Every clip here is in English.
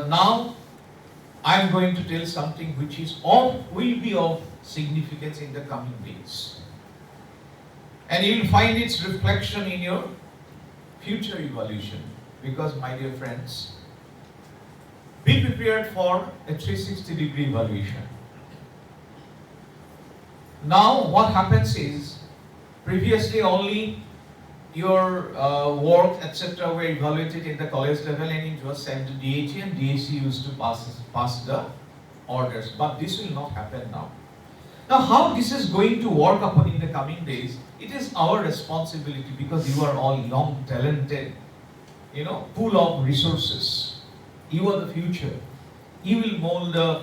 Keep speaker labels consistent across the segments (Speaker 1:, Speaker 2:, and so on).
Speaker 1: now I am going to tell something which will be of significance in the coming days. And you will find its reflection in your future evolution. Because, my dear friends, be prepared for a 360-degree evaluation. Now, what happens is, previously only your work, etc. were evaluated in the college level and it was sent to DHE, and DHE used to pass the orders. But this will not happen now. Now, how this is going to work upon in the coming days, it is our responsibility, because you are all young, talented, pool of resources. You are the future. You will mold the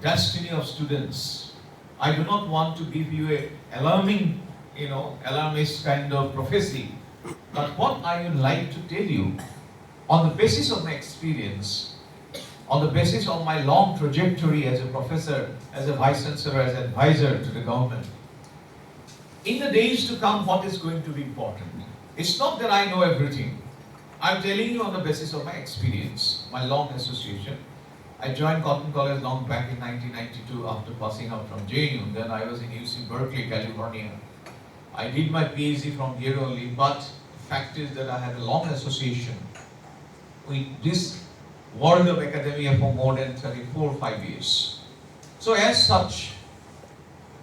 Speaker 1: destiny of students. I do not want to give you a alarmist kind of prophecy. But what I would like to tell you, on the basis of my experience, on the basis of my long trajectory as a professor, as a vice chancellor, as an advisor to the government, in the days to come, what is going to be important? It's not that I know everything. I'm telling you on the basis of my experience, my long association. I joined Cotton College long back in 1992 after passing out from JNU. Then I was in UC Berkeley, California. I did my PhD from here only, but the fact is that I had a long association with this world of academia for more than 34 or 5 years. So as such,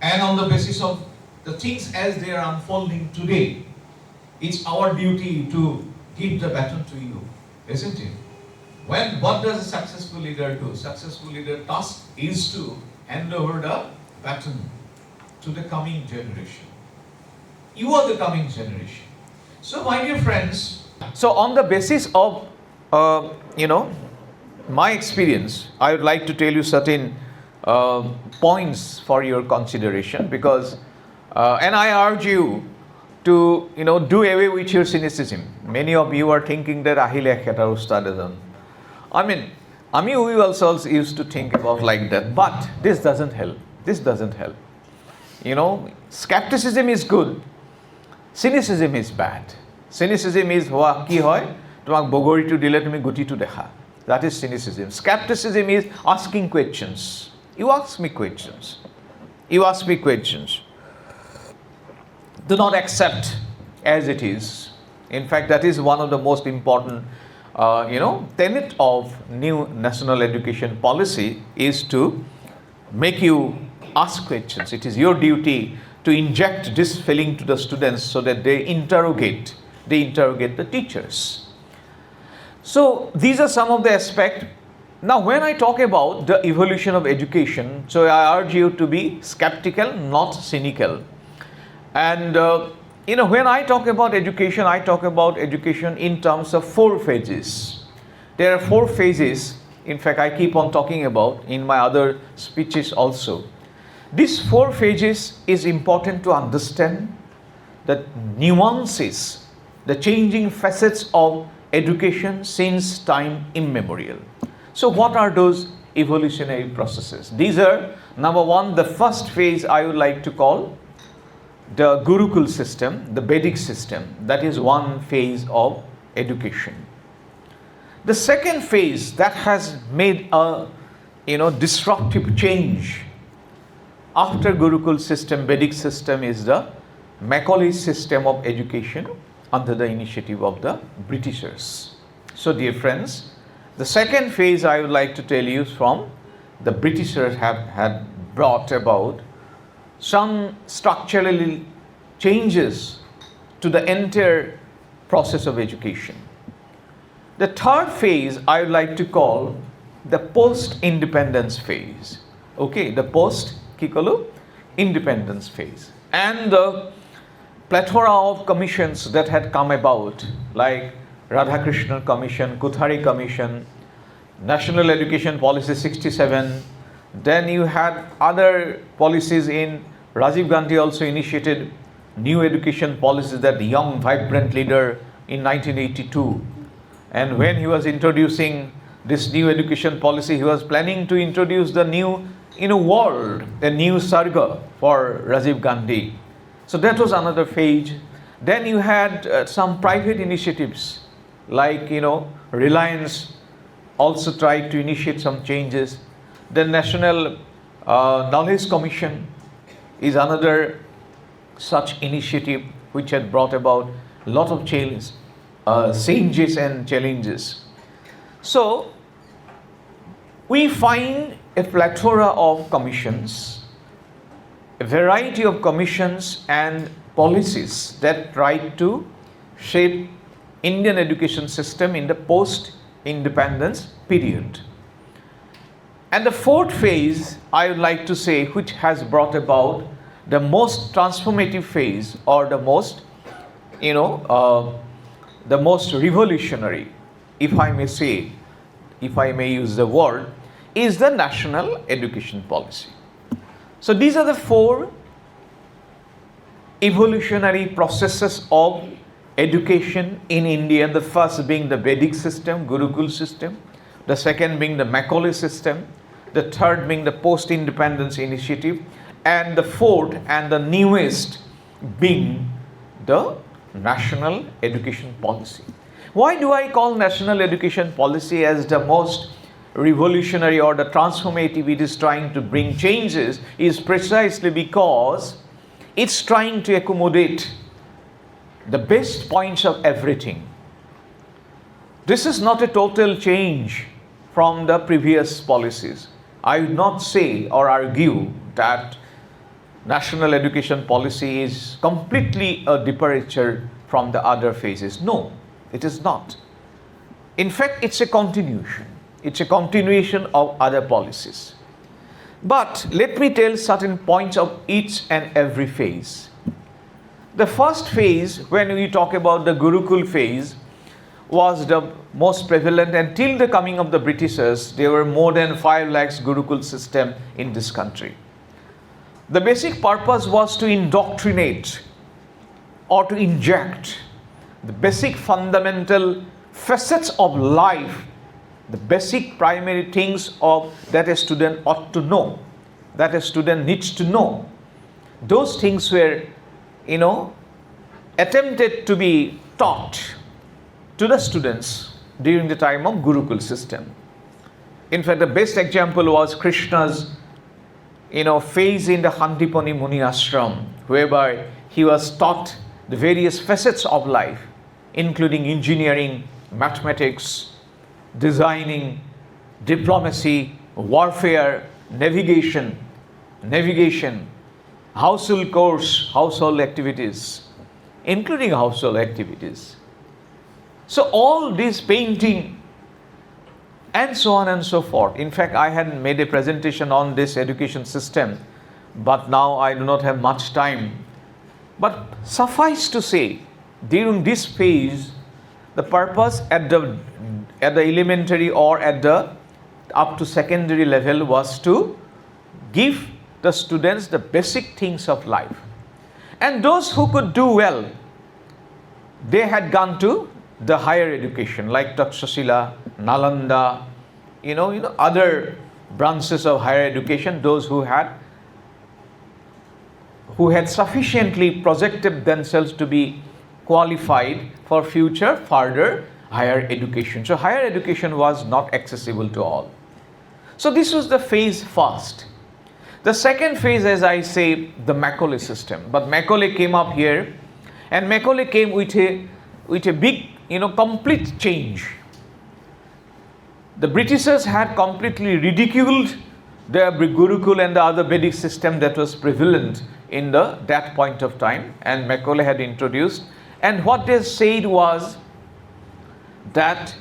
Speaker 1: and on the basis of the things as they are unfolding today, it's our duty to give the baton to you, isn't it? What does a successful leader do? Successful leader task is to hand over the baton to the coming generation. You are the coming generation. So, my dear friends, so on the basis of my experience, I would like to tell you certain points for your consideration, because and I urge you to do away with your cynicism. Many of you are thinking that ahile khetar ustad ejon. We also used to think about like that, but this doesn't help. This doesn't help. Skepticism is good. Cynicism is bad. Cynicism is ki hoy tomak bogori to dile tumi guti to dekha. That is cynicism. Skepticism is asking questions. You ask me questions. You ask me questions. Do not accept as it is. In fact, that is one of the most important tenet of new national education policy, is to make you ask questions. It is your duty to inject this feeling to the students so that they interrogate the teachers. So these are some of the aspects. Now, when I talk about the evolution of education, so I urge you to be skeptical, not cynical. And when I talk about education, I talk about education in terms of 4 phases. There are 4 phases, in fact, I keep on talking about in my other speeches also. These 4 phases is important to understand the nuances, the changing facets of education since time immemorial. So what are those evolutionary processes? These are, number 1, the first phase I would like to call the Gurukul system, the Vedic system. That is one phase of education. The second phase that has made a disruptive change after Gurukul system, Vedic system, is the Macaulay system of education under the initiative of the Britishers. So dear friends, the second phase I would like to tell you from the Britishers had brought about some structural changes to the entire process of education. The third phase I would like to call the post-independence phase. Okay, the post-independence phase. And the plethora of commissions that had come about, like Radhakrishnan Commission, Kuthari Commission, National Education Policy 67. Then you had other policies in Rajiv Gandhi also initiated new education policies, that young, vibrant leader in 1982. And when he was introducing this new education policy, he was planning to introduce the new world, a new sarga for Rajiv Gandhi. So that was another phase. Then you had some private initiatives like, Reliance also tried to initiate some changes. The National Knowledge Commission is another such initiative which had brought about a lot of changes and challenges. So, we find a plethora of commissions, a variety of commissions and policies that try to shape Indian education system in the post-independence period. And the fourth phase, I would like to say, which has brought about the most transformative phase, or the most, the most revolutionary, if I may say, if I may use the word, is the national education policy. So these are the four evolutionary processes of education in India. The first being the Vedic system, Gurukul system. The second being the Macaulay system. The third being the post-independence initiative. And the fourth and the newest being the national education policy. Why do I call national education policy as the most revolutionary or the transformative? It is trying to bring changes is precisely because it's trying to accommodate the best points of everything. This is not a total change from the previous policies. I would not say or argue that national education policy is completely a departure from the other phases. No, it is not. In fact, it's a continuation. It's a continuation of other policies. But let me tell certain points of each and every phase. The first phase, when we talk about the Gurukul phase, was the most prevalent, and till the coming of the Britishers, there were more than 5 lakhs Gurukul system in this country. The basic purpose was to indoctrinate or to inject the basic fundamental facets of life, the basic primary things of that a student ought to know, that a student needs to know. Those things were, attempted to be taught to the students during the time of Gurukul system. In fact, the best example was Krishna's, phase in the Handipani Muni Ashram, whereby he was taught the various facets of life, including engineering, mathematics, designing, diplomacy, warfare, navigation, household activities, including household activities. So all this painting and so on and so forth. In fact, I had made a presentation on this education system, but now I do not have much time. But suffice to say, during this phase, the purpose at the elementary or at the up to secondary level was to give the students the basic things of life. And those who could do well, they had gone to the higher education like Takshashila, Nalanda, other branches of higher education, those who had sufficiently projected themselves to be qualified for future further higher education. So higher education was not accessible to all. So this was the phase first. The second phase, as I say, the Macaulay system. But Macaulay came up here, and Macaulay came with a big, complete change. The Britishers had completely ridiculed the Gurukul and the other Vedic system that was prevalent in that point of time, and Macaulay had introduced. And what they said was that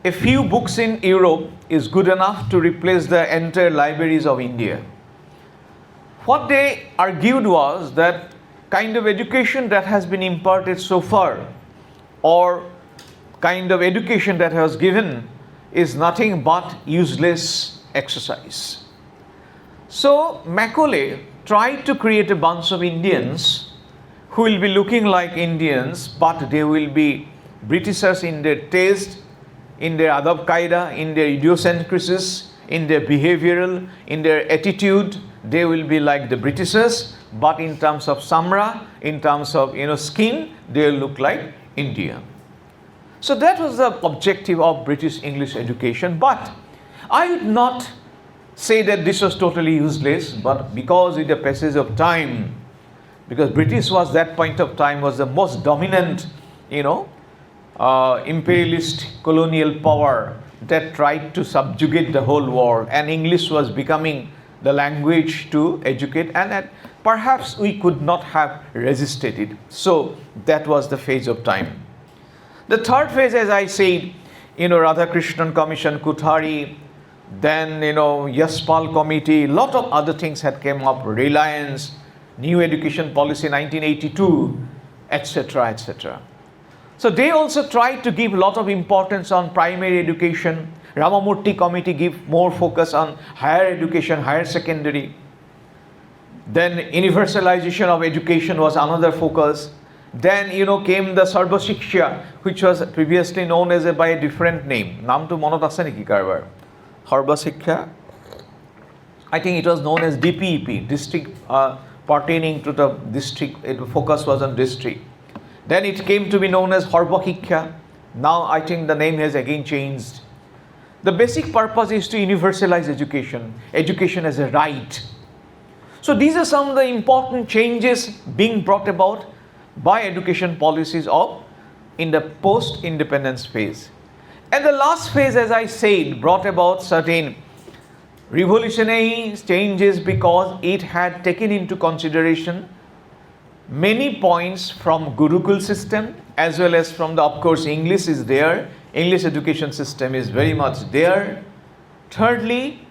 Speaker 1: a few books in Europe is good enough to replace the entire libraries of India. What they argued was that kind of education that has been imparted so far, or kind of education that was given, is nothing but useless exercise. So Macaulay tried to create a bunch of Indians who will be looking like Indians, but they will be Britishers in their taste, in their adab qaida, in their idiosyncrasies, in their behavioral, in their attitude. They will be like the Britishers, but in terms of samra, in terms of skin, they will look like India. So that was the objective of British English education. But I would not say that this was totally useless, but because with the passage of time, because British was that point of time was the most dominant, imperialist colonial power that tried to subjugate the whole world, and English was becoming the language to educate, and perhaps we could not have resisted it. So that was the phase of time. The third phase, as I said, Radhakrishnan Commission, Kuthari, then Yaspal Committee, lot of other things had come up, Reliance, New Education Policy 1982, etc., etc. So they also tried to give a lot of importance on primary education. Ramamurthy Committee give more focus on higher education, higher secondary. Then universalization of education was another focus. Then came the Sarva Shiksha, which was previously known as by a different name. Naam to monot ase neki karbar? Sarva Shiksha. I think it was known as DPEP, district pertaining to the district. Its focus was on district. Then it came to be known as Sarva Shiksha. Now I think the name has again changed. The basic purpose is to universalize education, education as a right. So these are some of the important changes being brought about by education policies in the post-independence phase. And the last phase, as I said, brought about certain revolutionary changes because it had taken into consideration many points from Gurukul system as well as from of course, English is there. English education system is very much there. Thirdly,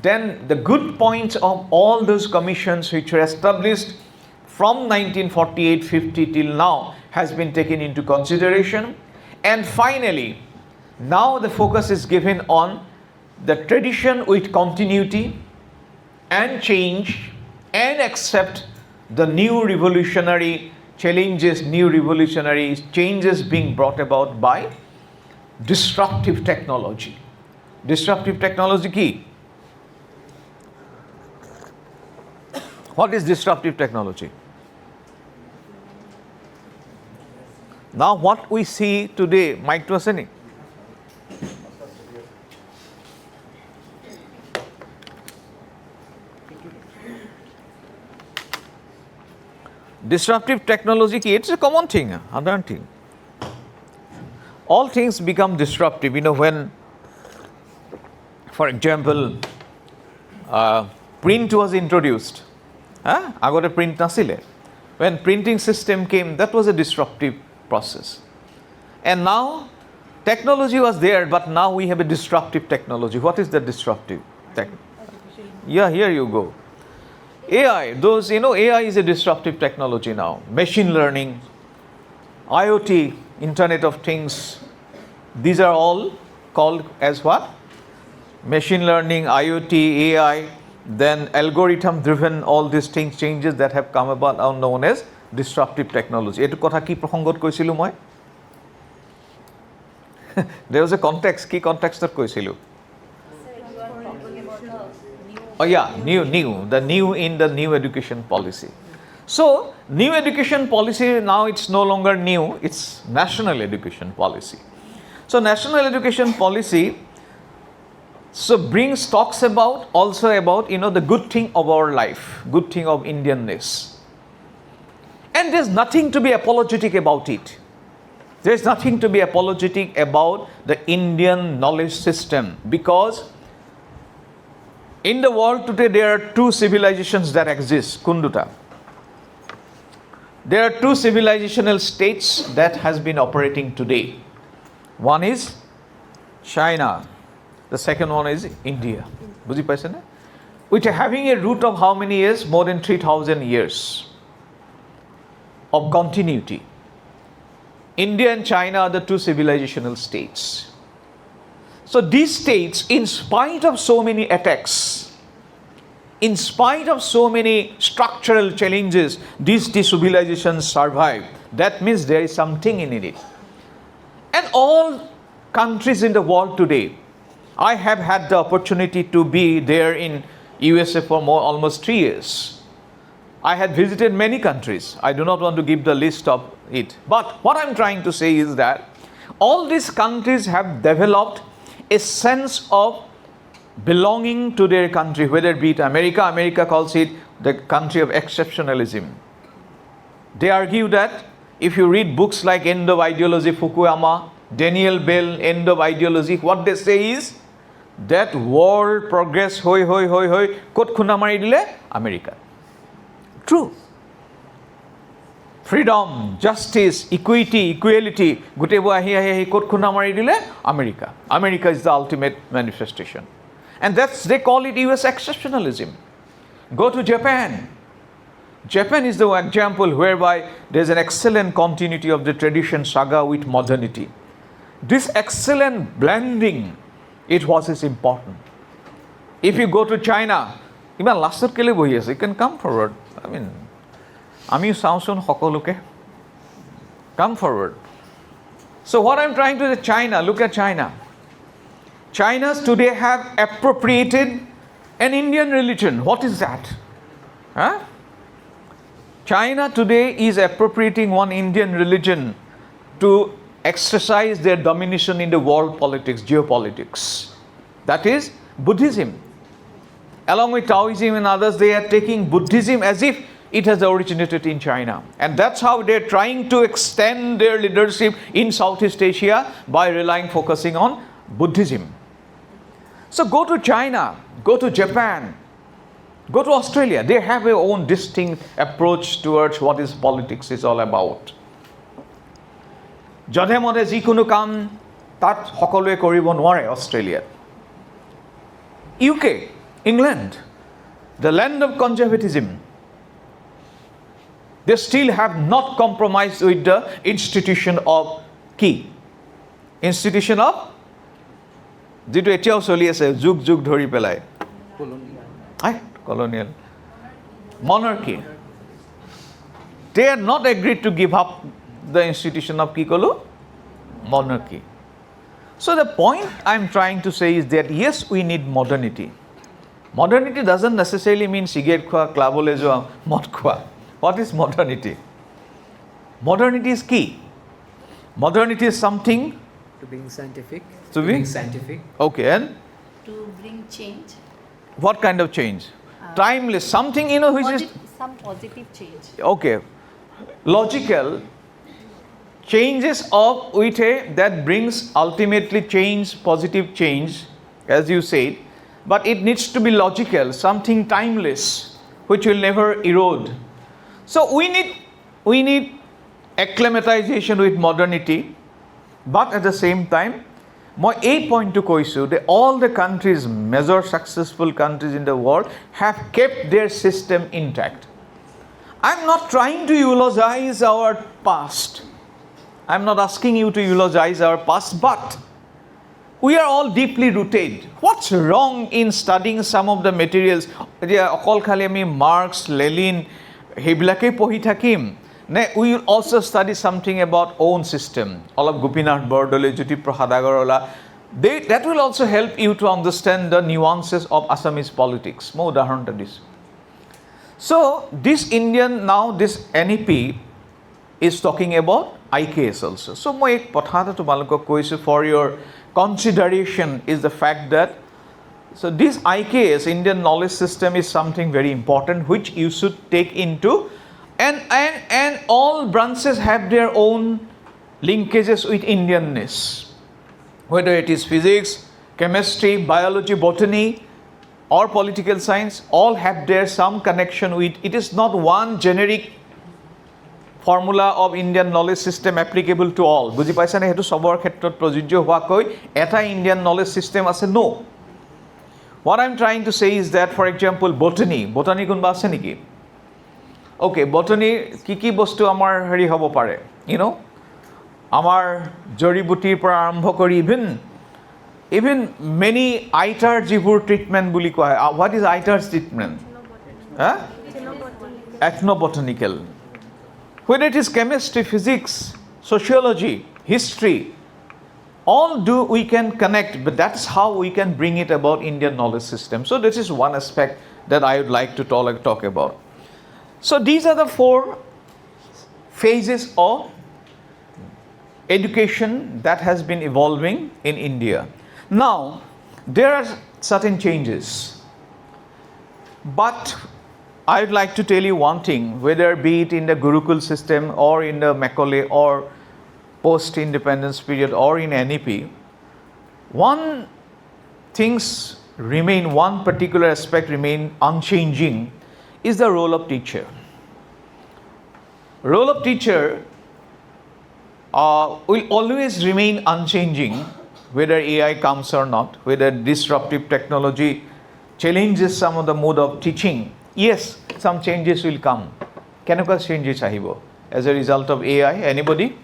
Speaker 1: then the good points of all those commissions which were established from 1948-50 till now has been taken into consideration. And finally, now the focus is given on the tradition with continuity and change and accept the new revolutionary challenges, new revolutionary changes being brought about by disruptive technology. Disruptive technology key. What is disruptive technology? Now what we see today, Mike to aseni. Disruptive technology key, it's a common thing, other thing. All things become disruptive, when, for example, print was introduced. Agora print nasile. When printing system came, that was a disruptive process. And now technology was there, but now we have a disruptive technology. What is the disruptive technology? Yeah, here you go. AI, AI is a disruptive technology now. Machine learning, IoT, Internet of Things, these are all called as what? Machine learning, IoT, AI, then algorithm-driven, all these things, changes that have come about are known as disruptive technology. Etu kotha ki prohongot koisilu moi? There was a context, key context that koisilu. Oh yeah, the new in the new education policy. So, new education policy, now it's no longer new, it's national education policy. So, national education policy talks about also about, the good thing of our life, good thing of Indianness. And there's nothing to be apologetic about it. There's nothing to be apologetic about the Indian knowledge system, because in the world today there are two civilizations that exist, Kunduta. There are two civilizational states that has been operating today. One is China. The second one is India. Buji paise na? Which are having a root of how many years? More than 3,000 years of continuity. India and China are the two civilizational states. So these states, in spite of so many attacks, in spite of so many structural challenges, these civilizations survive. That means there is something in it. And all countries in the world today, I have had the opportunity to be there in USA for almost 3 years. I had visited many countries. I do not want to give the list of it. But what I'm trying to say is that All these countries have developed a sense of belonging to their country, whether it be America. America calls it the country of exceptionalism. They argue that if you read books like End of Ideology, Fukuyama, Daniel Bell, End of Ideology, what they say is that world progress hoi kot khuna mari dile America. True. Freedom, justice, equity, equality, gutebo ahi kot khuna mari dile America. America is the ultimate manifestation. And they call it US exceptionalism. Go to Japan. Japan is the example whereby there's an excellent continuity of the tradition saga with modernity. This excellent blending, it was important. If you go to China, even last year, you can come forward. I mean, Ami Samson Hokoluke, come forward. So what I'm trying to say, China, look at China. China's today have appropriated an Indian religion. What is that? Huh? China today is appropriating one Indian religion to exercise their domination in the world politics, geopolitics. That is Buddhism. Along with Taoism and others, they are taking Buddhism as if it has originated in China. And that's how they're trying to extend their leadership in Southeast Asia by focusing on Buddhism. So go to China, go to Japan, go to Australia. They have their own distinct approach towards what is politics is all about. Jodhe mode jikono kam tat hokolue koribo nware Australia. UK, England, the land of conservatism. They still have not compromised with the institution of key. Institution of যেটো এতিয়াও চলি আছে যুগ যুগ ধৰি পেলাই colonial monarchy. They are not agreed to give up the institution of কি কলো monarchy. So the point I'm trying to say is that yes, we need modernity. Modernity doesn't necessarily mean cigarette khwa, clubole joa, mad khwa. What is modernity? Modernity is key. Modernity is something
Speaker 2: to being scientific.
Speaker 1: To being
Speaker 2: scientific.
Speaker 1: Okay, and
Speaker 3: to bring change.
Speaker 1: What kind of change? Timeless, something which is
Speaker 3: some positive change.
Speaker 1: Okay, logical changes of with that brings ultimately change, positive change, as you said, but it needs to be logical, something timeless, which will never erode. So we need acclimatization with modernity, but at the same time, মই এই পইণ্টটো কৈছোঁ that all the countries, major successful countries in the world, have kept their system intact. I'm not trying to eulogize our past. I'm not asking you to eulogize our past, but we are all deeply rooted. What's wrong in studying some of the materials? অকল খালি আমি marks, Lenin সেইবিলাকেই পঢ়ি থাকিম? We will also study something about own system. All of Gopinath Bordole, Jyoti Prasad Agarwala. That will also help you to understand the nuances of Assamese politics. Mo udaharon ta dis. So this this NEP is talking about IKS also. So moi ek patha ta tumalok koisu for your consideration is the fact that so this IKS, Indian knowledge system, is something very important which you should take into. And all branches have their own linkages with Indianness. Whether it is physics, chemistry, biology, botany, or political science, all have their some connection with. It is not one generic formula of Indian knowledge system applicable to all. বুজি পাইছা নে হেতু সবৰ ক্ষেত্ৰত প্ৰযোজ্য হোৱাকৈ এটা Indian knowledge system আছে? No. What I'm trying to say is that, for example, botany কোনবা আছে নেকি? Okay, botany কি বস্তু আমাৰ হেৰি হ'ব পাৰে? আমাৰ জড়িবুটিৰ পৰা আৰম্ভ কৰি even many আইটাৰ যিবোৰ ট্ৰিটমেণ্ট বুলি কোৱা হয়. What is আইটাৰ's treatment? Ethnobotanical. Whether it is chemistry, physics, sociology, history, all we can connect, but that's how we can bring it about Indian knowledge system. So this is one aspect that I would like to talk about. So these are the 4 phases of education that has been evolving in India. Now, there are certain changes. But I would like to tell you one thing, whether be it in the Gurukul system or in the Macaulay or post-independence period or in NEP, one things remain, one particular aspect remain unchanging, is the role of teacher. Role of teacher will always remain unchanging, whether AI comes or not, whether disruptive technology challenges some of the mode of teaching. Yes, some changes will come. Kenaka changes ahibo as a result of AI. Anybody?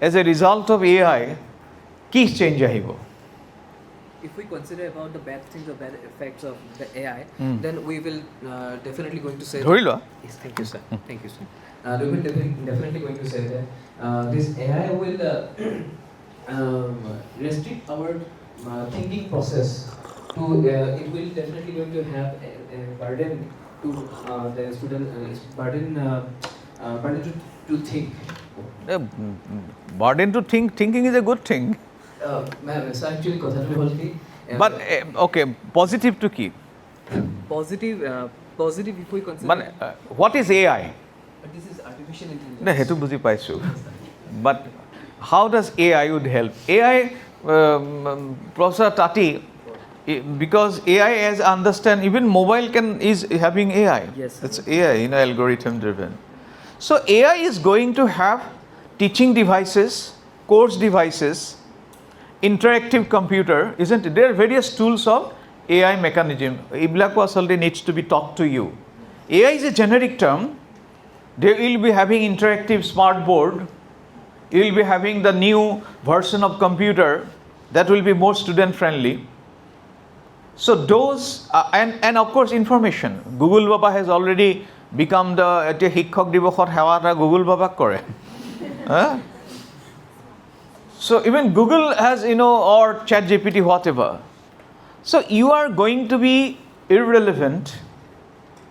Speaker 1: As a result of AI, ki change ahibo?
Speaker 2: If we consider about the bad things or bad effects of the AI, then we will definitely going to say.
Speaker 1: Dhori loa.
Speaker 2: Yes, thank you, sir. Thank you, sir.
Speaker 4: We will definitely going to say that this AI will restrict our thinking process. It will definitely going to have a burden to the student, burden to think.
Speaker 1: Burden to think, thinking is a good thing.
Speaker 4: Ma'am, so actually কথাটো হ'ল কি
Speaker 1: But okay, positive to keep.
Speaker 2: Positive if we consider.
Speaker 1: But what is AI?
Speaker 4: but this is artificial intelligence.
Speaker 1: No, hetu buji paisu. But how does AI would help? AI, Professor Tati, because AI as understand, even mobile is having AI.
Speaker 2: Yes.
Speaker 1: It's AI, algorithm driven. So AI is going to have teaching devices, course devices, interactive computer, isn't it? There are various tools of AI mechanism. Iblako asalte needs to be taught to you. AI is a generic term. They will be having interactive smart board. You will be having the new version of computer that will be more student friendly. So those, and of course information. Google Baba has already become the Hikhok Dibokhot Hawata Google Baba kore. So even Google has, or ChatGPT, whatever. So you are going to be irrelevant.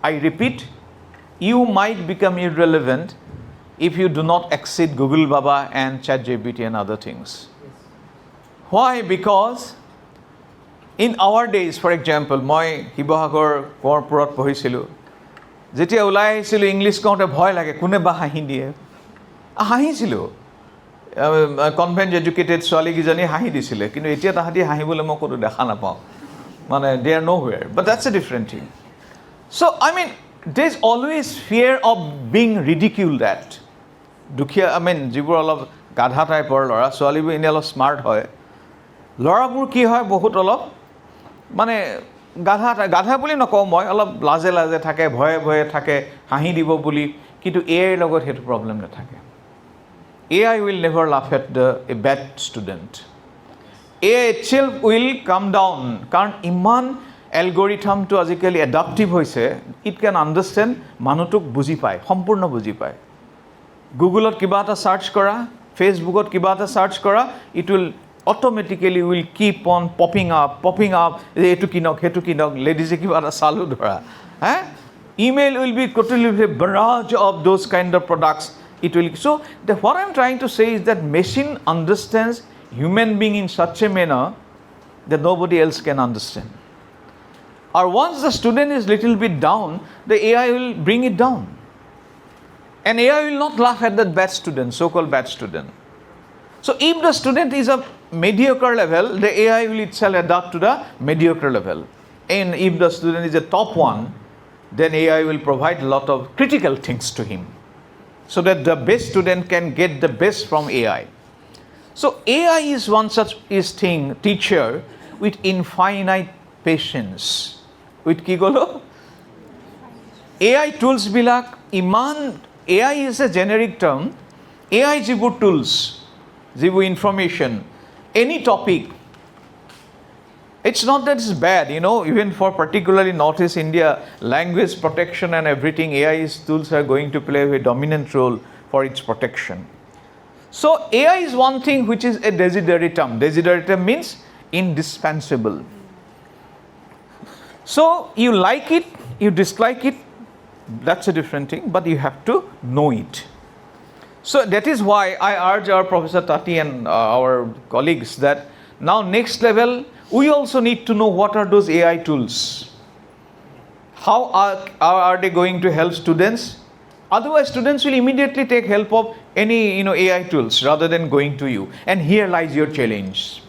Speaker 1: I repeat, you might become irrelevant if you do not exceed Google Baba and ChatGPT and other things. Why? Because in our days, for example, moi Hibohagor Korporat Pohisilu, Jetia ulai ahisilu English kounte bhoy lage kune ba hahi diye. Ahisilu. Convent educated ছোৱালী কিজনী হাঁহি দিছিলে কিন্তু এতিয়া তাহাঁতি হাঁহিবলৈ মই কোনো দেখা নাপাওঁ মানে they are nowhere, but that's a different thing. So I mean there's always fear of being ridiculed at দুখীয়া যিবোৰ অলপ গাধা টাইপৰ ল'ৰা ছোৱালীবোৰ এনে অলপ স্মাৰ্ট হয় ল'ৰাবোৰ কি হয় বহুত অলপ মানে গাধা বুলি নকওঁ মই অলপ লাজে লাজে থাকে ভয়ে ভয়ে থাকে হাঁহি দিব বুলি কিন্তু এআইৰ লগত সেইটো প্ৰব্লেম নাথাকে AI will never laugh at a bad student. AI itself will come down. কাৰণ ইমান এলগৰিথমটো আজিকালি এডাপ্টিভ হৈছে, it can understand মানুহটোক বুজি পায়, সম্পূৰ্ণ বুজি পায়। গুগলত কিবা এটা সাৰ্চ কৰা, ফেচবুকত কিবা এটা সাৰ্চ কৰা, it will automatically will keep on popping up, এইটো কিনক, সেইটো কিনক, লেডিজে কিবা এটা চালু ধৰা। Email will be totally a barrage of those kind of products. It will. So what I'm trying to say is that machine understands human being in such a manner that nobody else can understand. Or once the student is little bit down, the AI will bring it down. And AI will not laugh at that bad student, so-called bad student. So if the student is a mediocre level, the AI will itself adapt to the mediocre level. And if the student is a top one, then AI will provide a lot of critical things to him, so that the best student can get the best from AI. So AI is one such thing, teacher with infinite patience. With Kigolo? AI tools bilak iman, AI is a generic term. AI jibu tools, jibu information, any topic. It's not that it's bad, even for particularly Northeast India, language protection and everything, AI's tools are going to play a dominant role for its protection. So AI is one thing which is a desideratum. Desideratum means indispensable. So you like it, you dislike it, that's a different thing, but you have to know it. So that is why I urge our Professor Tati and our colleagues that now next level, we also need to know what are those AI tools. How are they going to help students? Otherwise, students will immediately take help of any AI tools rather than going to you. And here lies your challenge.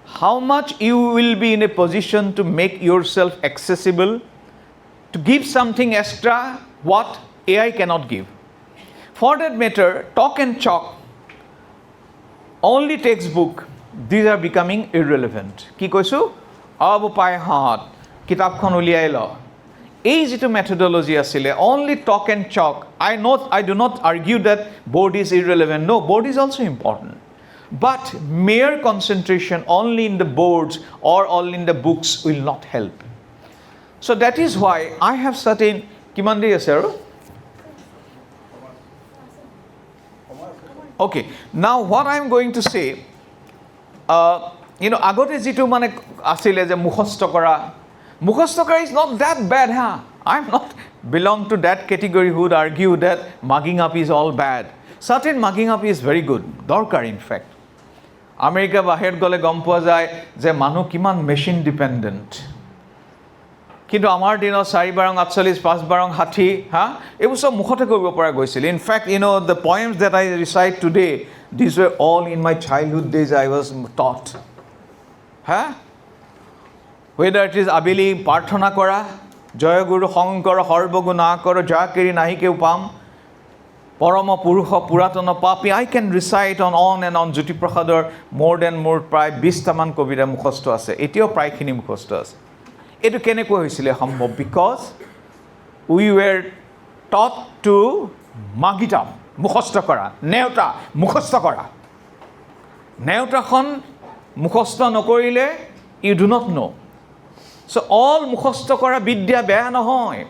Speaker 1: How much you will be in a position to make yourself accessible, to give something extra what AI cannot give. For that matter, talk and chalk, only textbook, these are becoming irrelevant. Ki koisu? Abu pai hat, kitabkhon uliai lo. এই যিটো methodology asile, only talk and chalk. I do not argue that board is irrelevant. No, board is also important. But mere concentration only in the boards or only in the books will not help. So that is why I have certain Kimandi Asero. Okay, now what I am going to say, agote jitu mane asile je mukhasta kora. Mukhasta kora is not that bad, huh? I am not belong to that category who would argue that mugging up is all bad. Certain mugging up is very good, dorkar in fact. America bahir gole gom poa jay je manu kiman machine dependent. কিন্তু আমাৰ দিনৰ 4 বাৰং 48 5 বাৰং 60 হা এইবোৰ সব মুখতে কৰিব পৰা গৈছিল in fact the poems that I recite today, these were all in my childhood days I was taught. হা whether it is abili প্রার্থনা কৰা জয় গুৰু শংকৰ সৰ্বগুণা কৰ যাকেৰি নাহি কেউ পাম পৰম পুৰুষ পুৰাতন পাপী I can recite on and on জ্যোতি প্ৰসাদৰ more প্ৰায় 20 টা মান কবিতা মুখস্থ আছে এতিয়াও প্ৰায়খিনি মুখস্থ আছে এটো কেনেকৈ হৈছিলে সম্ভৱ because we were taught to magitam মুখস্থ কৰা নেওতা মুখস্থ কৰা নেওতাখন মুখস্থ নকৰিলে you do not know. So all মুখস্থ কৰা বিদ্যা বেয়া নহয়.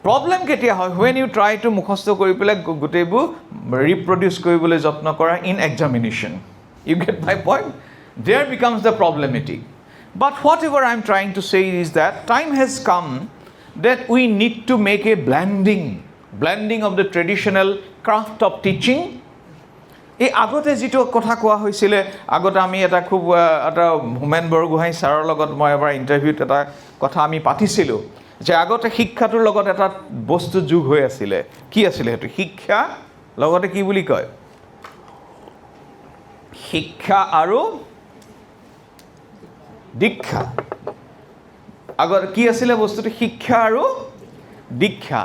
Speaker 1: Problem কেতিয়া হয় when you try to মুখস্থ কৰি পেলাই গোটেইবোৰ reproduce কৰিবলৈ যত্ন কৰা in examination. You get my point? There becomes the problematic. But whatever I am trying to say is that time has come that we need to make a blending of the traditional craft of teaching. এই আগতে যেটো কথা কোৱা হৈছিল আগতে আমি এটা খুব এটা হোমেন বৰগোহাঁই ছাৰৰ লগত মই এবাৰ ইন্টাৰভিউত এটা কথা আমি পাতিছিল যে আগতে শিক্ষাটোৰ লগত এটা বস্তু যোগ হৈ আছিল কি আছিল হেতু শিক্ষা লগতে কি বুলি কয় শিক্ষা আৰু দীক্ষা আগৰ কি আছিল বস্তুটো শিক্ষা আৰু দীক্ষা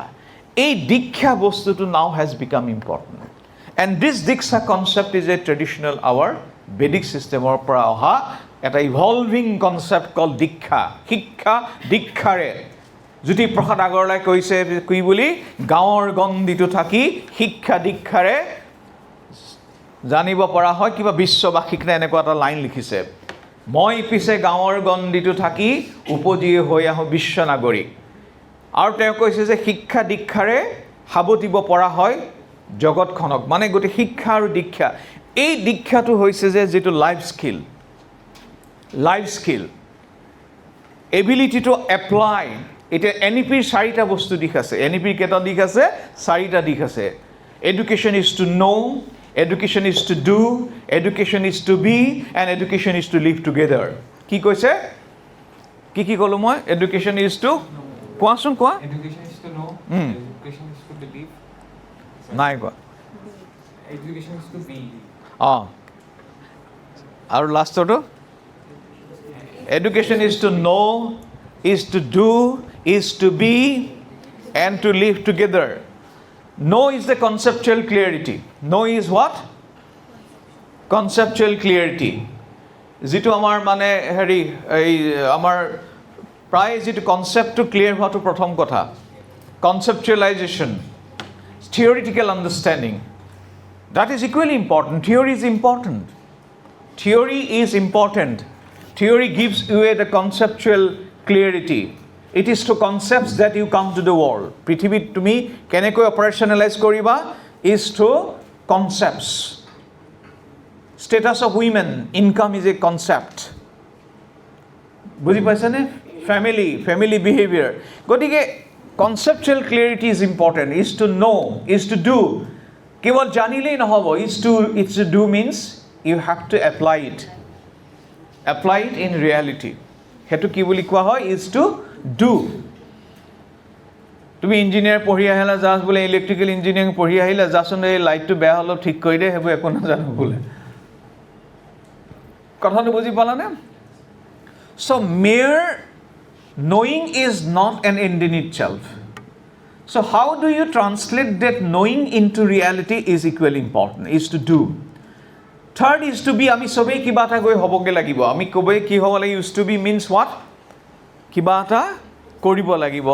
Speaker 1: এই দীক্ষা বস্তুটো now has become important and this diksha concept is a traditional our Vedic system or পৰা অহা এটা evolving concept called দীক্ষা শিক্ষা দীক্ষাৰে জ্যোতি প্ৰসাদ আগৰলাই কৈছে কি বুলি গাঁৱৰ গণ্ডিটো থাকি শিক্ষা দীক্ষাৰে জানিব পৰা হয় কিবা বিশ্ববাসীক এনেকুৱা এটা লাইন লিখিছে মই পিছে গাঁৱৰ গণ্ডিটো থাকি উপজি হৈ আহো বিশ্ব নাগৰিক আৰু তেওঁ কৈছে যে শিক্ষা দীক্ষাৰে হাবতিব পৰা হয় জগতখনক মানে গতে শিক্ষা আৰু দীক্ষা এই দীক্ষাটো হৈছে যে যেটো life skill ability to apply এটা NEP ৰ 4টা বস্তু দিখ আছে NEP ৰ কেটা দিখ আছে 4টা দিখ আছে education is to know education is to do education is to be and education is to live together কি কৈছে কি কলো মই education is to কোৱাচোন কোৱা
Speaker 5: education is to know education is to believe
Speaker 1: নাই কোৱা
Speaker 5: education is to be
Speaker 1: আৰু লাষ্টটো education is to know is to do is to be and to live together. Know is the conceptual clarity. Know is what? Conceptual clarity. যেটো আমাৰ মানে হেৰি এই আমাৰ প্ৰায় যেটো কনসেপ্টটো ক্লিয়াৰ হোৱাটো প্ৰথম কথা conceptualization theoretical understanding that is equally important. Theory is important. Theory gives you the conceptual clarity. It is to concepts that you come to the world. Prithivit to me, kenekoi operationalize koriba is to concepts. Status of women, income is a concept. Buji paisane? Family behavior. Gotike Conceptual clarity is important, is to know, is to do. Kewal janilei nohobo, is to do means you have to apply it. Apply it in reality. Hetu ki boli kowa hoy is to do. তুমি engineer পঢ়ি আহিলা just বোলে electrical engineering পঢ়ি আহিলা just এই লাইটটো বেয়া হ'লেও ঠিক কৰি দে সেইবোৰ একো নাজানো বোলে কথাটো বুজি পালানে so mere knowing is not an end in itself so how do you translate that knowing into reality is equally important is to do third is to be আমি সবেই কিবা এটা গৈ হ'বগে লাগিব আমি কবে কি হ'ব লাগে used to be means what কিবা এটা কৰিব লাগিব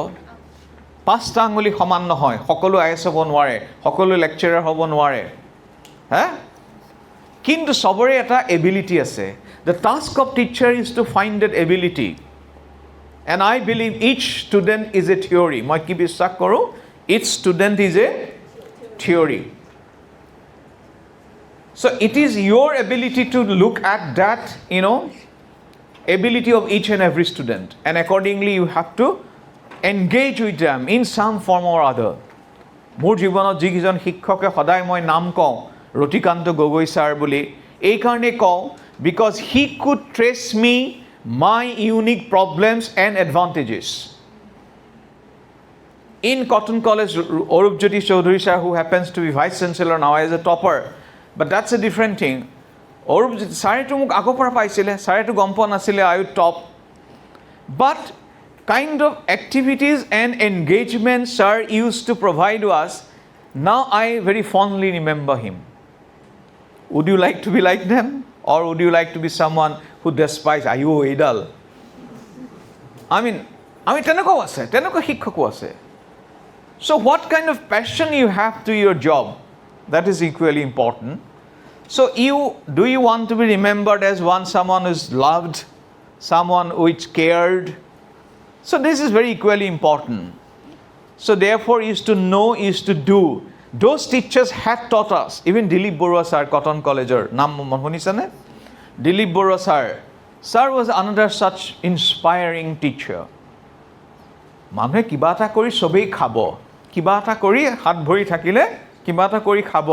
Speaker 1: পাঁচটা আঙুলি সমান নহয় সকলো আইএস হ'ব নোৱাৰে সকলো লেকচাৰাৰ হ'ব নোৱাৰে হে কিন্তু সবৰে এটা এবিলিটি আছে the task of teacher is to find that ability and I believe each student is a theory মই কি বিশ্বাস কৰো each student is a theory so it is your ability to look at that ability of each and every student and accordingly you have to engage with them in some form or other মোৰ জীৱনত যিজন শিক্ষকে সদায় মই নাম কওঁ Ratikanta Gogoi sir বুলি এই কাৰণে কওঁ because he could trace me my unique problems and advantages in Cotton College Orupjyoti Chaudhary sir who happens to be vice chancellor now as a topper but that's a different thing Orupjyoti sir to muk agopara paisile sir to gom poa nasile I would top but kind of activities and engagements sir used to provide to us now I very fondly remember him would you like to be like them or would you like to be someone who despise ayo edal I mean tenoko shikkoko ase so what kind of passion you have to your job that is equally important so do you want to be remembered as someone who is loved someone who is cared so this is very equally important so therefore is to know is to do those teachers had taught us even Dilip Borua sir Cotton Collegeor naam hunisane Dilip Borua sir was another such inspiring teacher মানুহে কিবা এটা কৰি সবেই খাব কিবা এটা কৰি হাত ভৰি থাকিলে কিবা এটা কৰি খাব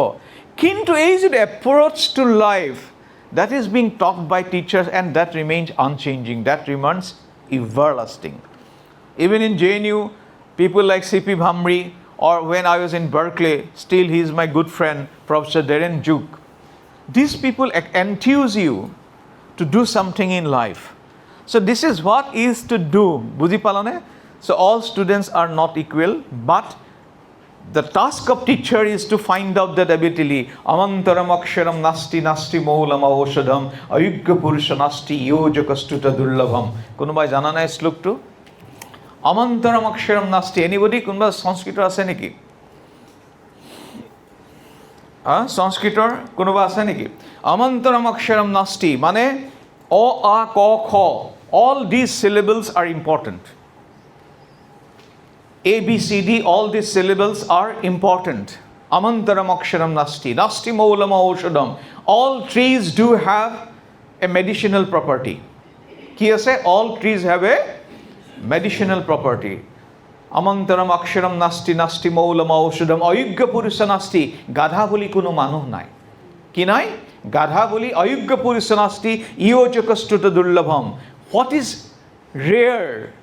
Speaker 1: কিন্তু এই যে approach to life that is being taught by teachers and that remains unchanging that remains everlasting even in JNU people like CP Bhamri or when I was in Berkeley still he is my good friend Professor Darren Juk these people enthuse you to do something in life so this is what is to do buji palane so all students are not equal but the task of teacher is to find out that ability amantaram aksharam nasti nasti maulam aushadam ayugya purusha nasti yojakastuta dullabham konobai jana nai slok to amantaram aksharam nasti anybody konoba sanskritor ase neki sanskritor konoba ase neki amantaram aksharam nasti mane o a ko kho all these syllables are important A, B, C, D, all these syllables are important. Amantaram aksharam nasti. Nasti maulama oshadam. All trees do have a medicinal property. Ki ase? All trees have a medicinal property. Amantaram aksharam nasti nasti maulama oshadam. Ayugya purusha nasti. Gadha boli kuno manuh nai. Ki nai? Gadha boli ayugya purusha nasti. Yojakastuta dullabham. What is rare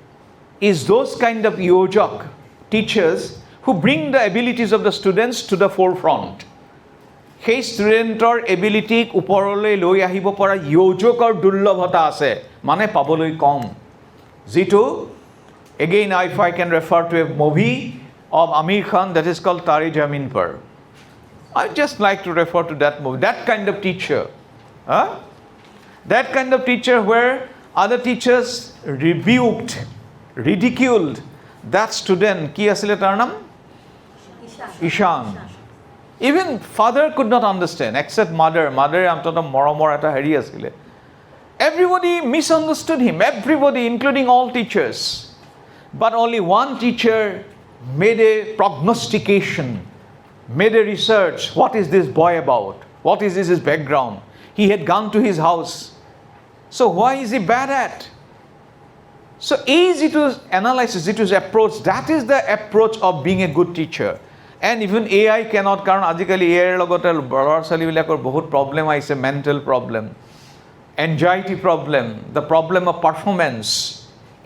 Speaker 1: is those kind of yojak teachers who bring the abilities of the students to the forefront. Hey studentor ability uporole loi ahibo para yojokor dullabhata ase mane paboloi kom jitu again if I can refer to a movie of Amir Khan that is called Tare Zameen Par I just like to refer to that movie that kind of teacher that kind of teacher where other teachers rebuked ridiculed that student ki asile tar naam Ishan even father could not understand except mother amtota moromor eta heri asile everybody misunderstood him everybody including all teachers but only one teacher made a prognostication made a research what is this boy about what is his background he had gone to his house so why is he bad at So এই যিটো analysis, যিটো approach, that is the approach of being a good teacher. And even AI cannot, কাৰণ আজিকালি AI ৰ লগতে ল'ৰা ছোৱালীবিলাকৰ বহুত প্ৰব্লেম আহিছে, mantle problem, anxiety problem, the problem of performance.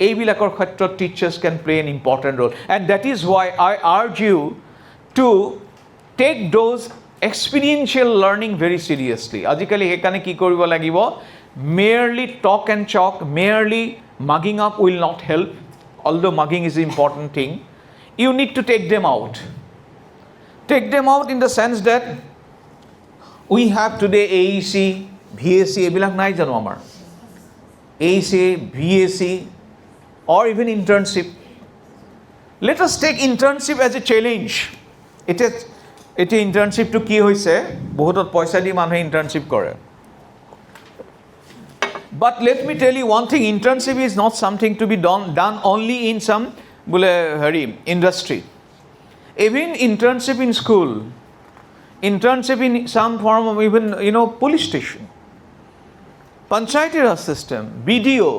Speaker 1: এইবিলাকৰ ক্ষেত্ৰত teachers can play an important role. And that is why I urge you to take those experiential learning very seriously. আজিকালি সেইকাৰণে কি কৰিব লাগিব? Merely talk and chalk, merely mugging up will not help, although mugging is the important thing. You need to take them out. Take them out in the sense that we have today AEC, VAC, এইবিলাক নাই জানো আমাৰ? AEC, VAC, or even internship. Let us take internship as a challenge. এতিয়া internship to কি হৈছে? বহুতত পইচা দি মানুহে internship কৰে. But let me tell you one thing, internship is not something to be done only in some industry. Even internship in school, internship in some form of even, police station, Panchayati Raj system, BDO.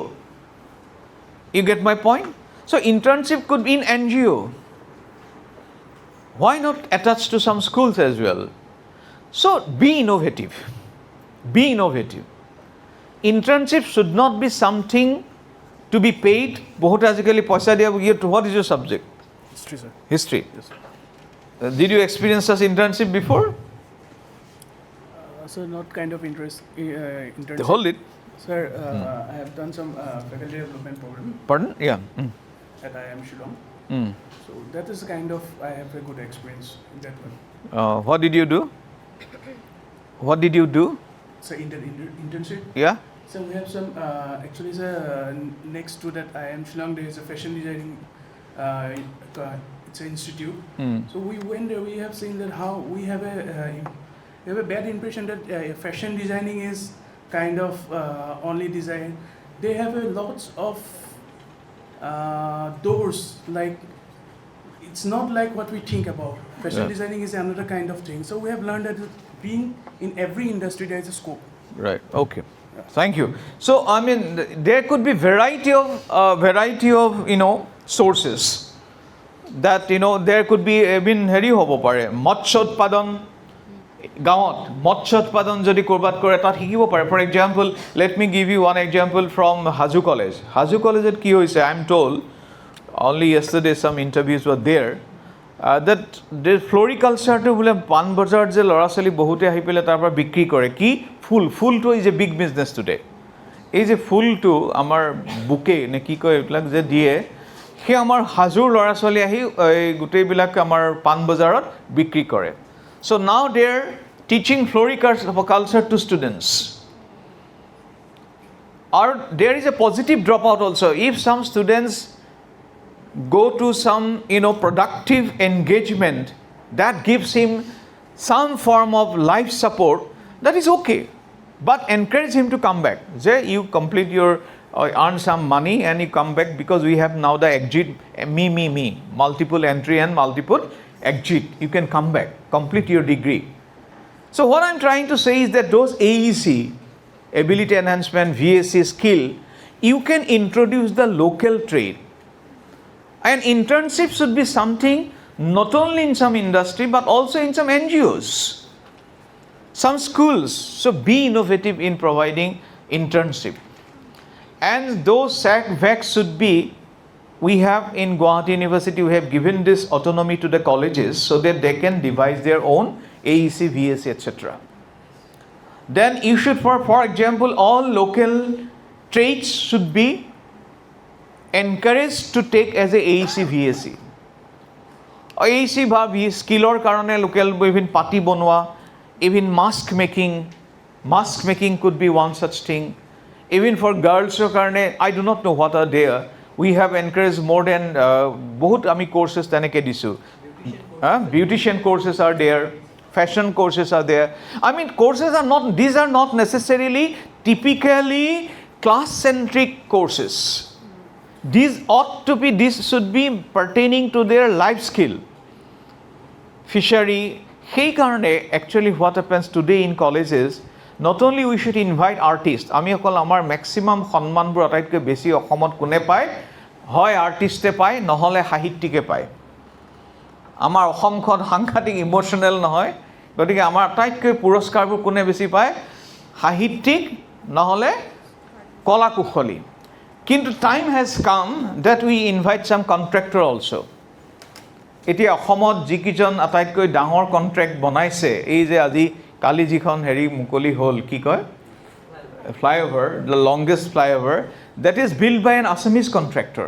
Speaker 1: You get my point? So internship could be in NGO. Why not attached to some schools as well? So be innovative. Be innovative. Internship should not be something to be paid. বহুত আজিকালি পয়সা দিয়া, what is your subject?
Speaker 6: History, sir.
Speaker 1: History.
Speaker 6: Yes, sir.
Speaker 1: Did you experience such internship before?
Speaker 6: So not kind of internship.
Speaker 1: Hold it.
Speaker 6: Sir, I have done some faculty development program
Speaker 1: Pardon? Yeah.
Speaker 6: at IIM Shillong.
Speaker 1: Mm.
Speaker 6: So that is kind of, I have a good experience in that one.
Speaker 1: What did you do? What did you do?
Speaker 6: So internship.
Speaker 1: Yeah?
Speaker 6: So we have some, actually sir, next to that IIM Shillong there is a fashion designing, it's an institute.
Speaker 1: Mm.
Speaker 6: So we went there, we have seen that how we have a bad impression that fashion designing is kind of only design. They have lots of doors, like it's not like what we think about. Fashion
Speaker 1: Yeah.
Speaker 6: designing is another kind of thing. So we have learned that being in every industry there is a scope.
Speaker 1: Right. Okay. Thank you. So I mean, there could be variety of sources. That there could be even হেৰি হ'ব পাৰে, মৎস্য উৎপাদন গাঁৱত মৎস্য উৎপাদন যদি ক'ৰবাত কৰে তাত শিকিব পাৰে. For example, let me give you one example from Hajo college. Hajo কলেজত কি হৈছে, I am told, only yesterday some interviews were there, that the floriculture বোলে পাণবজাৰত যে ল'ৰা ছোৱালী বহুতে আহি পেলাই তাৰ পৰা বিক্ৰী কৰে কি ফুলটো is a big business today. এই যে ফুলটো আমাৰ বুকে নে কি কয় এইবিলাক যে দিয়ে, সেই আমাৰ হাজোৰ ল'ৰা ছোৱালী আহি এই গোটেইবিলাক আমাৰ পাণবজাৰত বিক্ৰী কৰে. So now they are teaching floriculture to students. Or there is a positive dropout also. If some students go to some productive engagement that gives him some form of life support, that is okay. But encourage him to come back. Say you complete your earn some money and you come back, because we have now the exit me, multiple entry and multiple exit. You can come back, complete your degree. So what I'm trying to say is that those AEC, ability enhancement, VAC skill, you can introduce the local trade. And internship should be something not only in some industry but also in some NGOs, some schools. So be innovative in providing internship. And those SAC-VAC should be, we have in Gauhati University, we have given this autonomy to the colleges so that they can devise their own AEC, VAC, etc. Then you should, for example, all local trades should be encouraged to take as a AEC, VAC. AEC বা স্কিলৰ কাৰণে local even পাতি বনোৱা, even mask making could be one such thing. Even for girls কাৰণে, I do not know what are there. We have encouraged more than বহুত আমি courses তেনেকৈ দিছোঁ. Beautician courses are there, fashion courses are there. I mean, courses are not, these are not necessarily typically class-centric courses. These should be pertaining to their life skill. Fishery, সেই কাৰণে actually what happens today in colleges, Not only we should invite artists, আমি অকল আমাৰ maximum সম্মানবোৰ আটাইতকৈ বেছি অসমত কোনে পায় হয় আৰ্টিষ্টে পায় নহলে সাহিত্যিকে পায় আমাৰ অসমখন সাংঘাতিক ইমোশনাল নহয় গতিকে আমাৰ আটাইতকৈ পুৰস্কাৰবোৰ কোনে বেছি পায় সাহিত্যিক নহলে কলা কুশলী কিন্তু time has come that we invite some contractor also এতিয়া অসমত যিকিজন আটাইতকৈ ডাঙৰ কন্ট্ৰাক্ট বনাইছে এই যে আজি কালি যিখন হেৰি মুকলি হল কি কয় flyover the longest flyover that is built by an Assamese contractor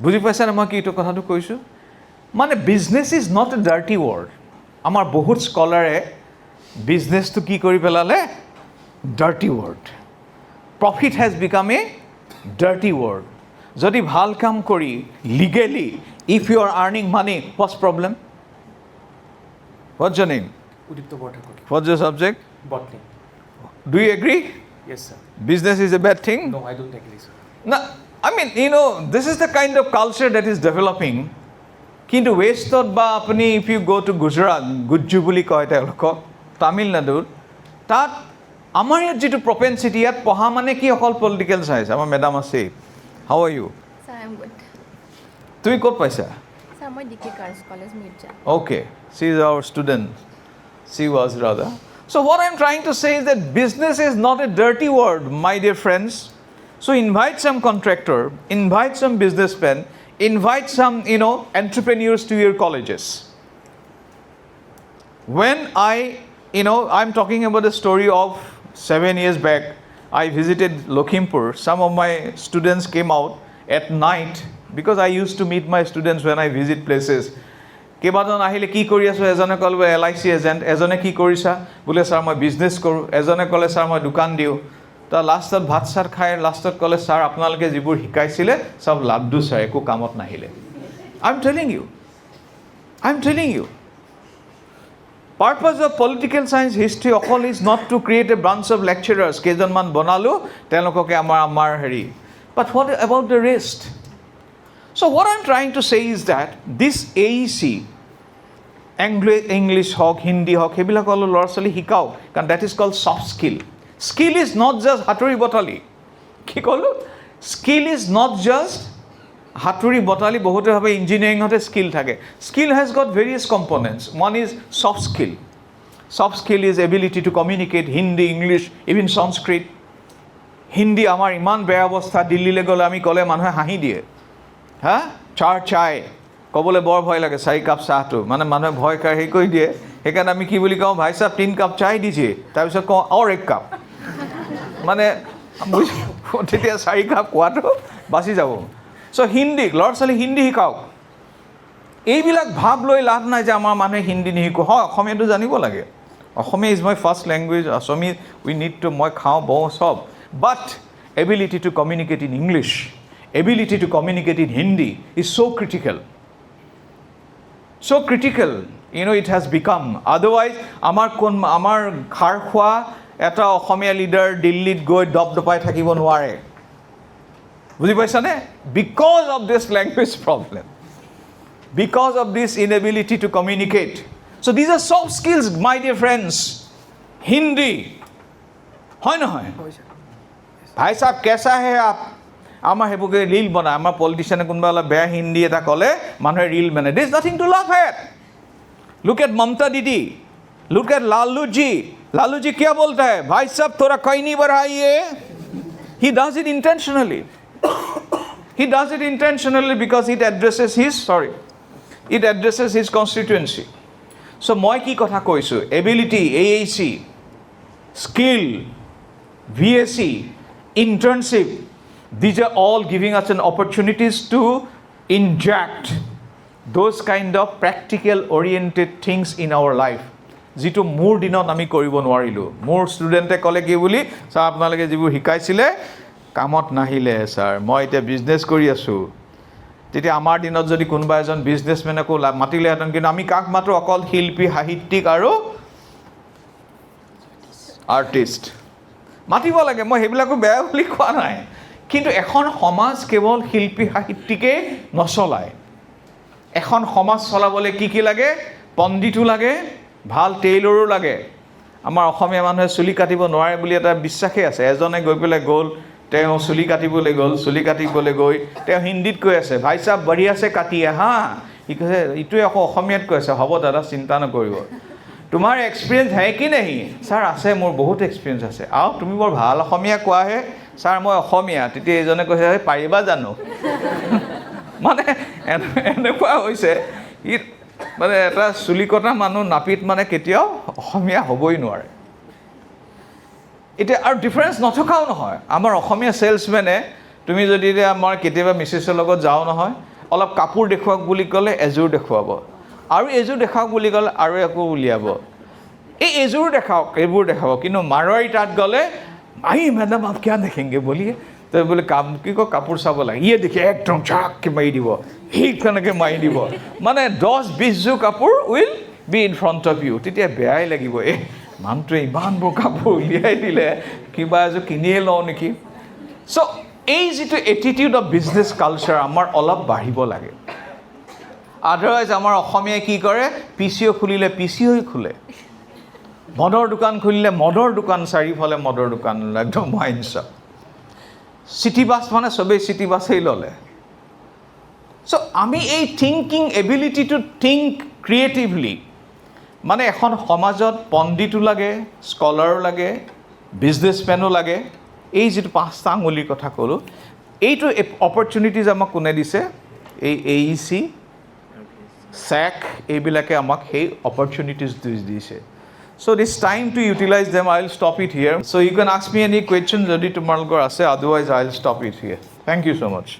Speaker 1: বুজি পাইছা না মই কি এইটো কথাটো কৈছো মানে business is not a dirty word আমাৰ বহুত স্কলাৰে বিজনেস তো কি কৰি পেলালে dirty word profit has become a dirty word যদি ভাল কাম কৰি legally if you are earning money what's problem what's your name
Speaker 5: Udipto Bhattakur.
Speaker 1: what's your subject
Speaker 5: Botany.
Speaker 1: do you agree
Speaker 5: Yes, sir.
Speaker 1: business is a bad thing
Speaker 5: No, I don't agree, sir.
Speaker 1: no I mean you know this is the kind of culture that is developing কিন্তু westত বা আপনি if you go to Gujarat Gujju বুলি কয় তেওঁলোকক তামিলনাডুত তাত আমাৰ ইয়াত যেটো propensity ইয়াত পঢ়া মানে কি অকল পলিটিক্যাল সায়েন্স আমাৰ মেডাম আছে how are you
Speaker 3: Sir, I'm good.
Speaker 1: তুমি ক'ত পাইছা
Speaker 3: Sir, I'm DK Girls College, Mirja.
Speaker 1: okay she is our student she was rather so what I'm trying to say is that business is not a dirty word my dear friends so invite some contractor invite some businessmen invite some entrepreneurs to your colleges when I'm talking about the story of 7 years back I visited Lokhimpur some of my students came out at night because I used to meet my students when I visit places কেবাজন আহিলে কি কৰি আছো এজনে call LIC agent এজনে কি কৰিছা বলে sir মই বিজনেস কৰো এজনে কলে স্যার মই দোকান দিও তা লাষ্টত ভাত সাৰ খাই লাষ্টত কলে স্যার আপোনালোকে যিবোৰ শিকাইছিলে সব লাড্ডু স্যার একো কামত নাহিলে I'm telling you purpose of political science history all is not to create a branch of lecturers kejonman bonalu telokoke amar heri but what about the rest so what I'm trying to say is that this AEC English hok Hindi hok hebilak all lorsali hikao kan that is called soft skill is not just haturi botali ki kolu skill is not just haturi botali bohote bhabe engineering hote skill thake skill has got various components one is soft skill is ability to communicate Hindi English even Sanskrit Hindi amar iman beya obostha Delhi le gole ami kole manhe hahi die ha char chai কবলে বড় ভয় লাগে 4 cup চাহ তো মানে মানুহে ভয় খাই হে কই দিয়ে হেকান আমি কি বুলি কও ভাই সাহেব 3 কাপ চাই দিছে তাৰ পিছত কও আৰু 1 কাপ মানে তেতিয়া 4 কাপ কোৱাটো বাসি যাব সো হিন্দি লৰছলি হিন্দি শিকাও এইবিলাক ভাব লৈ লাভ নাই যে আমাৰ মানুহে হিন্দি নিহিকো হয় অসমীয়াটো জানিব লাগে Asomiya is my first language অসমী উই নিড টু মই খাও বও সব but ability to communicate in English ability to communicate in Hindi is so critical it has become otherwise amar khar khwa eta Okhomia leader Dillit goi dopdopai thakibo nware buji paisa ne because of this language problem because of this inability to communicate so these are soft skills my dear friends Hindi hoy na hoy bhai sahab kaisa hai aap আমাৰ হেবুকে reel বনা আমাৰ পলিটিশিয়ানে কোনবা বেয়া হিন্দি এটা কলে মানুহে reel মানে there is nothing to laugh at look at Mamta didi look at Lalu ji क्या बोलता है भाई साहब थोड़ा कहीं नहीं बढ़ाइए he does it intentionally because it addresses his constituency so মই কি কথা কৈছো ability AAC skill VAC internship these are all giving us an opportunities to inject those kind of practical oriented things in our life যেটো মোৰ দিনত আমি কৰিব নোৱাৰিলো মোৰ ষ্টুডেন্টে কলে কি বুলি স্যার আপোনালোকে যিবোৰ শিকাইছিলে কামত নাহিলে স্যার মই এটা বিজনেস কৰি আছো তেতিয়া আমাৰ দিনত যদি কোনবা এজন বিজনেসম্যানকো মাতিলে হেতন কিন্তু আমি কাক মাত্ৰ অকল শিল্পী সাহিত্যিক আৰু আৰ্টিষ্ট মাতিব লাগে মই হেবিলাকো বেয়া বুলি কোৱা নাই কিন্তু এখন সমাজ কেৱল শিল্পী সাহিত্যিকে নচলায় এখন সমাজ চলাবলৈ কি লাগে পণ্ডিতও লাগে ভাল টেইলৰো লাগে আমাৰ অসমীয়া মানুহে চুলি কাটিব নোৱাৰে বুলি এটা বিশ্বাসেই আছে এজনে গৈ পেলাই গ'ল তেওঁ চুলি কাটিবলৈ গ'ল চুলি কাটিবলৈ গৈ তেওঁ হিন্দীত কৈ আছে ভাই সাহেব বঢ়িয়া সে কাটিয়ে হা ই কৈছে ইটোৱে আকৌ অসমীয়াত কৈ আছে হ'ব দাদা চিন্তা নকৰিব তোমাৰ এক্সপিৰিয়েঞ্চ হে কি নেহি ছাৰ আছে মোৰ বহুত এক্সপিৰিয়েঞ্চ আছে আও তুমি বৰ ভাল অসমীয়া কোৱাহে ছাৰ মই অসমীয়া তেতিয়া এইজনে কৈছে পাৰিবা জানো মানে এনেকুৱা হৈছে ই মানে এটা চুলি কটা মানুহ নাপিত মানে কেতিয়াও অসমীয়া হ'বই নোৱাৰে এতিয়া আৰু ডিফাৰেঞ্চ নথকাও নহয় আমাৰ অসমীয়া ছেলছমেনে তুমি যদি আমাৰ কেতিয়াবা মিছেছৰ লগত যাওঁ নহয় অলপ কাপোৰ দেখুৱাওক বুলি ক'লে এযোৰ দেখুৱাব আৰু এযোৰ দেখাওক বুলি ক'লে আৰু একো উলিয়াব এই এযোৰ দেখাওক এইবোৰ দেখাব কিন্তু মাৰোৱাৰী তাত গ'লে আহি মেডাম আপ কিয় দেখেংগে বলিয়ে তই বোলে কি কয় কাপোৰ চাব লাগে ইয়ে দেখি একদম চাককৈ মাৰি দিব সেইখনকৈ মাৰি দিব মানে 10-20 যোৰ কাপোৰ will be in front of you তেতিয়া বেয়াই লাগিব মানুহটোৱে ইমানবোৰ কাপোৰ উলিয়াই দিলে কিবা এযোৰ কিনিয়ে লওঁ নেকি চ' এই যিটো এটিটিউড অফ বিজনেছ কালচাৰ আমাৰ অলপ বাঢ়িব লাগে আদাৰৱাইজ আমাৰ অসমীয়াই কি কৰে পিচিঅ' খুলিলে পিচিঅ'ই খোলে মদৰ দোকান খুলিলে মদৰ দোকান চাৰিওফালে মদৰ দোকান একদম ৱাইন শ্বপ চিটি বাছ মানে চবেই চিটি বাছেই ল'লে চ' আমি এই thinking ability to think creatively মানে এখন সমাজত পণ্ডিতো লাগে স্কলাৰো লাগে বিজনেছমেনো লাগে এই যিটো 5টা আঙুলিৰ কথা ক'লোঁ এইটো অপৰচুনিটিজ আমাক কোনে দিছে এই AEC SAC এইবিলাকে আমাক সেই অপৰচুনিটিজ দিছে so this time to utilize them I'll stop it here so you can ask me any question যদি তোমালোকৰ আছে otherwise I'll stop it here thank you so much